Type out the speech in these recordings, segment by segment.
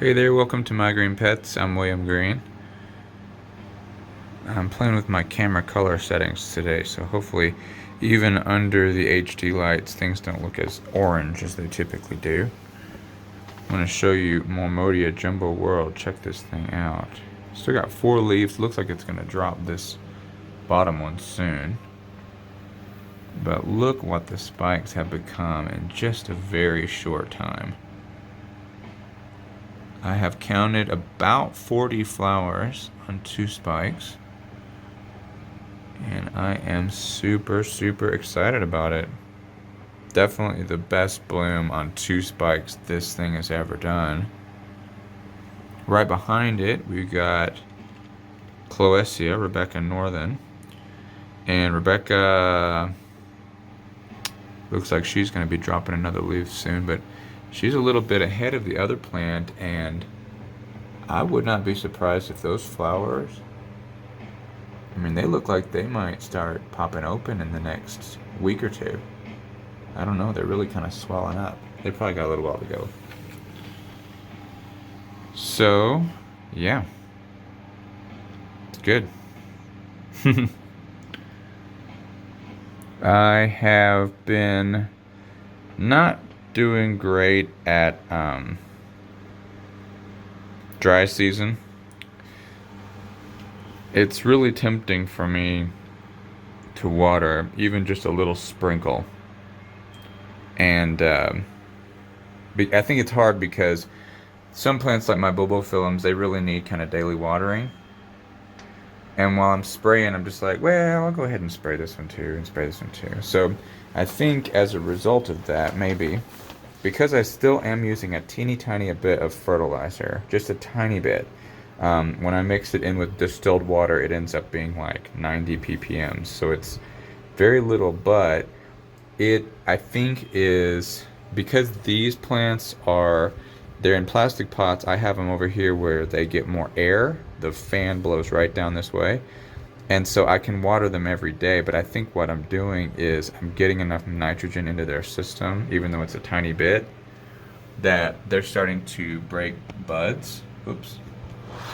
Hey there, welcome to My Green Pets. I'm William Green. I'm playing with my camera color settings today, so hopefully even under the HD lights things don't look as orange as they typically do. I'm going to show you Mormodia Jumbo World. Check this thing out. Still got 4 leaves. Looks like it's going to drop this bottom one soon. But look what the spikes have become in just a very short time. I have counted about 40 flowers on 2 spikes. And I am super excited about it. Definitely the best bloom on 2 spikes this thing has ever done. Right behind it, we've got Clowesia, Rebecca Northen. And Rebecca looks like she's going to be dropping another leaf soon, but she's a little bit ahead of the other plant, and I would not be surprised if those flowers, I mean, they look like they might start popping open in the next week or 2. I don't know, they're really kind of swelling up. They probably got a little while to go. So, yeah. It's good. I have been not doing great at dry season. It's really tempting for me to water even just a little sprinkle. And I think it's hard because some plants like my Bulbophyllums, they really need kind of daily watering. And while I'm spraying, I'm just like, well, I'll go ahead and spray this one too, and spray this one too. So I think as a result of that, maybe, because I still am using a teeny tiny bit of fertilizer, just a tiny bit, when I mix it in with distilled water, it ends up being like 90 ppm. So it's very little, but it, I think, is because these plants they're in plastic pots. I have them over here where they get more air. The fan blows right down this way, and so I can water them every day. But I think what I'm doing is I'm getting enough nitrogen into their system, even though it's a tiny bit, that they're starting to break buds. Oops.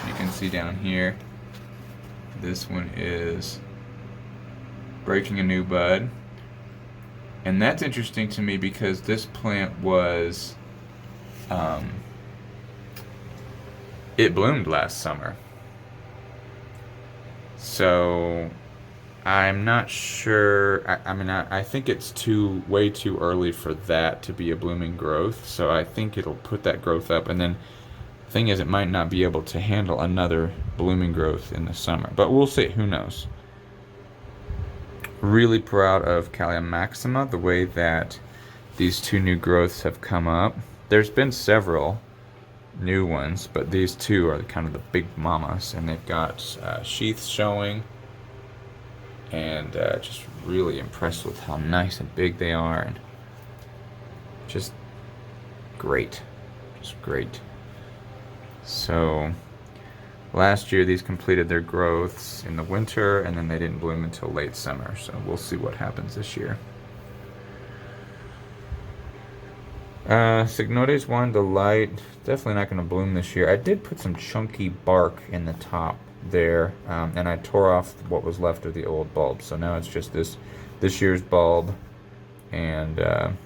You can see down here, this one is breaking a new bud. And that's interesting to me because this plant was, it bloomed last summer. So I'm not sure. I think it's way too early for that to be a blooming growth. So I think it'll put that growth up, and then the thing is, it might not be able to handle another blooming growth in the summer. But we'll see. Who knows? Really proud of Cattleya maxima, the way that these 2 new growths have come up. There's been several new ones, but these 2 are kind of the big mamas, and they've got sheaths showing, and just really impressed with how nice and big they are, and just great. So last year these completed their growths in the winter, and then they didn't bloom until late summer, so we'll see what happens this year. Cycnodes Wine Delight, definitely not going to bloom this year. I did put some chunky bark in the top there, and I tore off what was left of the old bulb, so now it's just this year's bulb, and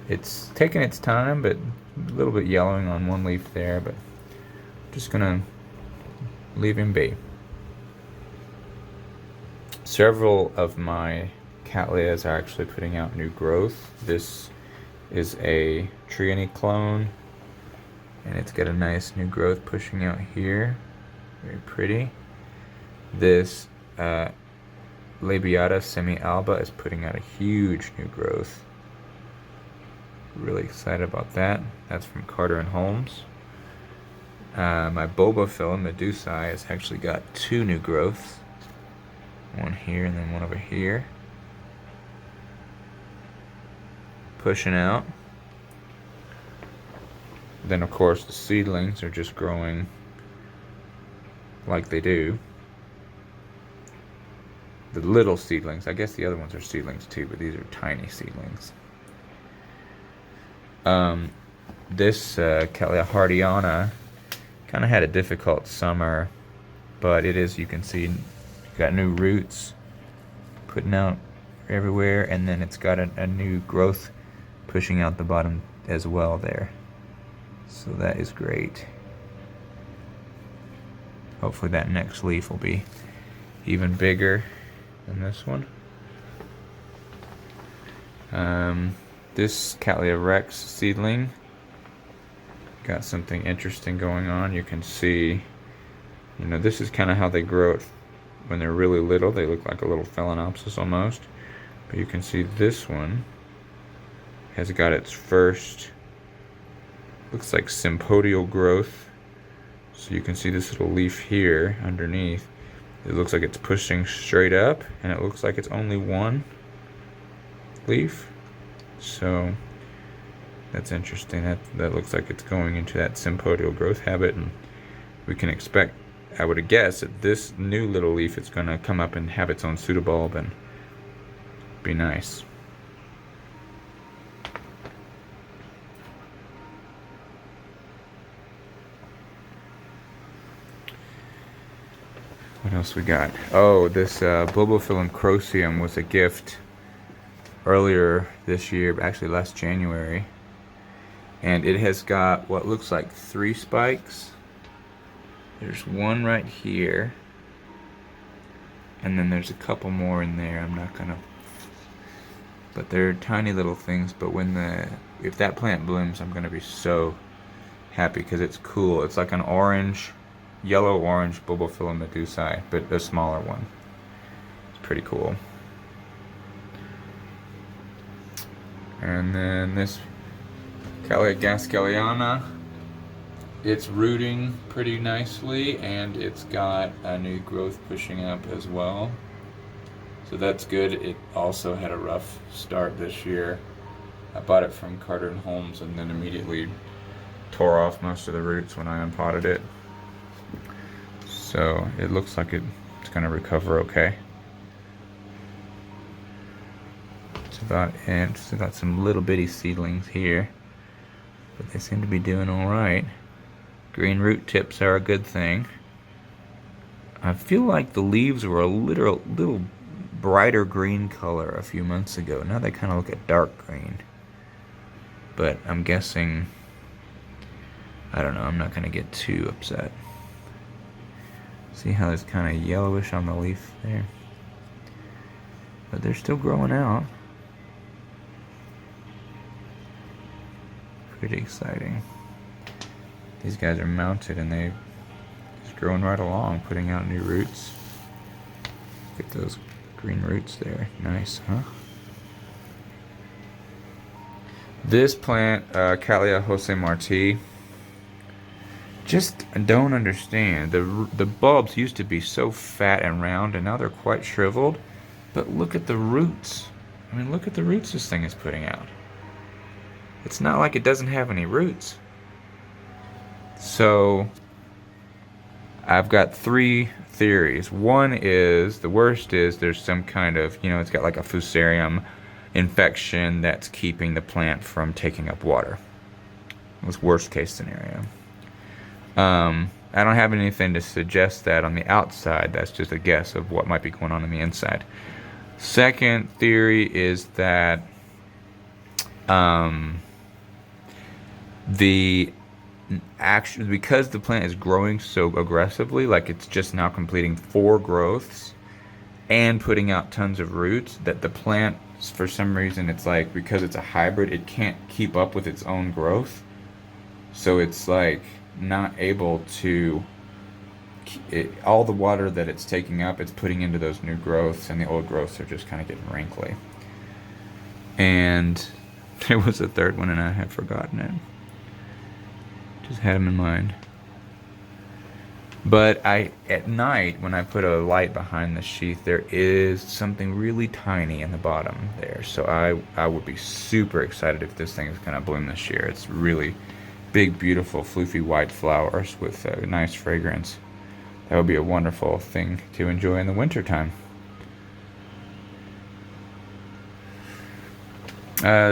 it's taking its time, but a little bit yellowing on one leaf there, but just gonna leave him be. Several of my Cattleyas are actually putting out new growth. This is a Trianni clone, and it's got a nice new growth pushing out here. Very pretty. This labiata semi-alba is putting out a huge new growth. Really excited about that. That's from Carter and Holmes. My Bulbophyllum medusae has actually got 2 new growths. One here and then one over here. Pushing out. Then of course the seedlings are just growing like they do. The little seedlings, I guess the other ones are seedlings too, but these are tiny seedlings. this Cattleya hardiana kind of had a difficult summer, but it is, you can see, got new roots putting out everywhere, and then it's got a new growth pushing out the bottom as well there. So that is great. Hopefully that next leaf will be even bigger than this one. This Cattleya rex seedling got something interesting going on. You can see, you know, this is kind of how they grow it when they're really little. They look like a little phalaenopsis almost. But you can see this one has got its first, looks like sympodial growth. So you can see this little leaf here underneath. It looks like it's pushing straight up, and it looks like it's only one leaf. So that's interesting. That looks like it's going into that sympodial growth habit, and we can expect, I would guess, that this new little leaf is going to come up and have its own pseudobulb and be nice. What else we got? Oh, this Bulbophyllum croceum was a gift earlier this year, actually last January, and it has got what looks like 3 spikes. There's one right here, and then there's a couple more in there. I'm not gonna, but they're tiny little things. But if that plant blooms, I'm gonna be so happy because it's cool. It's like an orange, yellow-orange Bulbophyllum medusae, but a smaller one. It's pretty cool. And then this Cattleya gaskeliana, it's rooting pretty nicely, and it's got a new growth pushing up as well. So that's good. It also had a rough start this year. I bought it from Carter and Holmes and then immediately tore off most of the roots when I unpotted it. So it looks like it's going to recover okay. About it. Still got some little bitty seedlings here, but they seem to be doing all right. Green root tips are a good thing. I feel like the leaves were a little brighter green color a few months ago. Now they kind of look a dark green, but I'm guessing, I don't know, I'm not going to get too upset. See how it's kind of yellowish on the leaf there, but they're still growing out. Pretty exciting. These guys are mounted and they're just growing right along, putting out new roots. Look at those green roots there. Nice, huh? This plant, Cattleya José Martí, just don't understand. The bulbs used to be so fat and round, and now they're quite shriveled. But look at the roots. I mean, look at the roots this thing is putting out. It's not like it doesn't have any roots. So I've got 3 theories. One is, the worst is there's some kind of, it's got like a fusarium infection that's keeping the plant from taking up water. That's worst case scenario. I don't have anything to suggest that on the outside. That's just a guess of what might be going on the inside. Second theory is that because the plant is growing so aggressively, like it's just now completing 4 growths and putting out tons of roots, that the plant, for some reason, it's like, because it's a hybrid, it can't keep up with its own growth. So it's like not able to, all the water that it's taking up, it's putting into those new growths, and the old growths are just kind of getting wrinkly. And there was a third one, and I had forgotten it. Just had them in mind. But at night, when I put a light behind the sheath, there is something really tiny in the bottom there. So I would be super excited if this thing is going to bloom this year. It's really big, beautiful, floofy white flowers with a nice fragrance. That would be a wonderful thing to enjoy in the wintertime.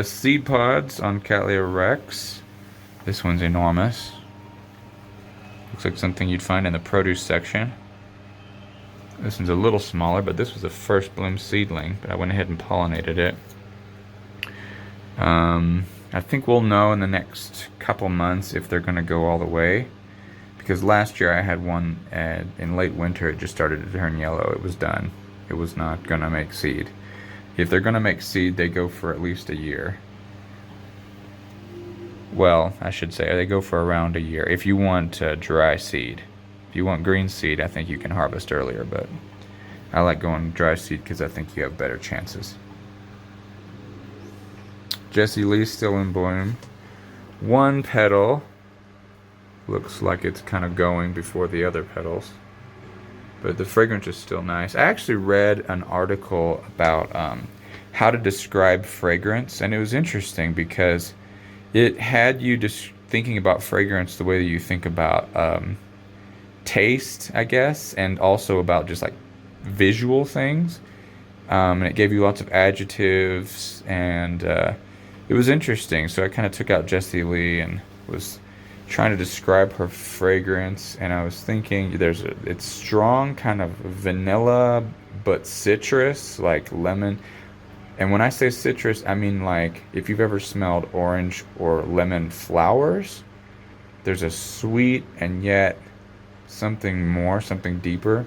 Seed pods on Cattleya rex. This one's enormous. Looks like something you'd find in the produce section. This one's a little smaller, but this was a first bloom seedling, but I went ahead and pollinated it. I think we'll know in the next couple months if they're going to go all the way. Because last year I had one in late winter, it just started to turn yellow. It was done. It was not going to make seed. If they're going to make seed, they go for at least a year. Well, I should say they go for around a year. If you want dry seed. If you want green seed, I think you can harvest earlier, but I like going dry seed because I think you have better chances. Jessie Lee's still in bloom. One petal looks like it's kind of going before the other petals, but the fragrance is still nice. I actually read an article about how to describe fragrance, and it was interesting because it had you just thinking about fragrance the way that you think about taste, I guess, and also about just like visual things. And it gave you lots of adjectives, and it was interesting. So I kind of took out Jessie Lee and was trying to describe her fragrance, and I was thinking it's strong, kind of vanilla, but citrus, like lemon. And when I say citrus, I mean like if you've ever smelled orange or lemon flowers, there's a sweet and yet something more, something deeper.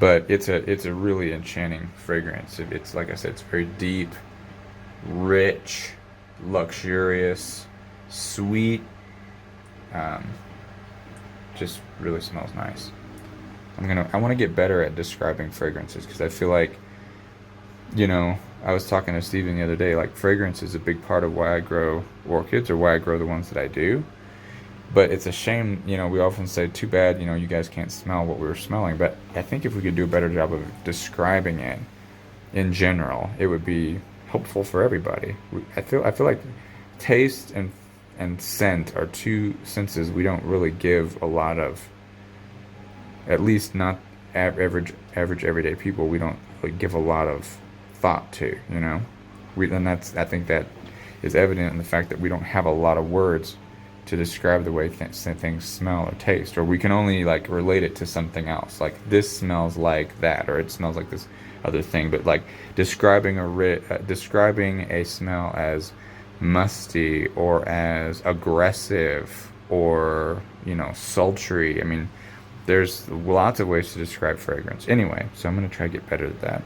But it's a really enchanting fragrance. It's like I said, it's very deep, rich, luxurious, sweet. Just really smells nice. I want to get better at describing fragrances because I feel like, I was talking to Steven the other day, like fragrance is a big part of why I grow orchids or why I grow the ones that I do. But it's a shame, we often say, too bad, you guys can't smell what we were smelling. But I think if we could do a better job of describing it in general, it would be helpful for everybody. I feel like taste and scent are two senses we don't really give a lot of, at least not average everyday people. We don't really give a lot of thought to, and I think that is evident in the fact that we don't have a lot of words to describe the way things smell or taste, or we can only like relate it to something else, like this smells like that, or it smells like this other thing. But like describing a smell as musty or as aggressive or sultry, I mean, there's lots of ways to describe fragrance. Anyway, so I'm going to try to get better at that.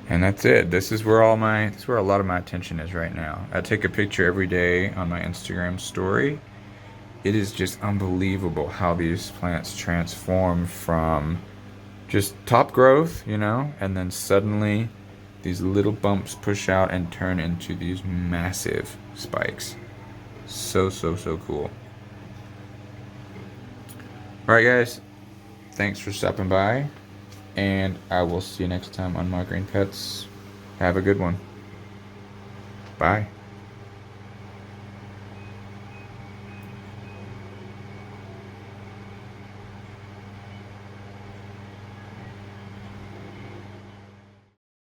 And that's it. This is where a lot of my attention is right now. I take a picture every day on my Instagram story. It is just unbelievable how these plants transform from just top growth, and then suddenly these little bumps push out and turn into these massive spikes. So cool. Alright guys, thanks for stopping by, and I will see you next time on My Green Pets. Have a good one. Bye.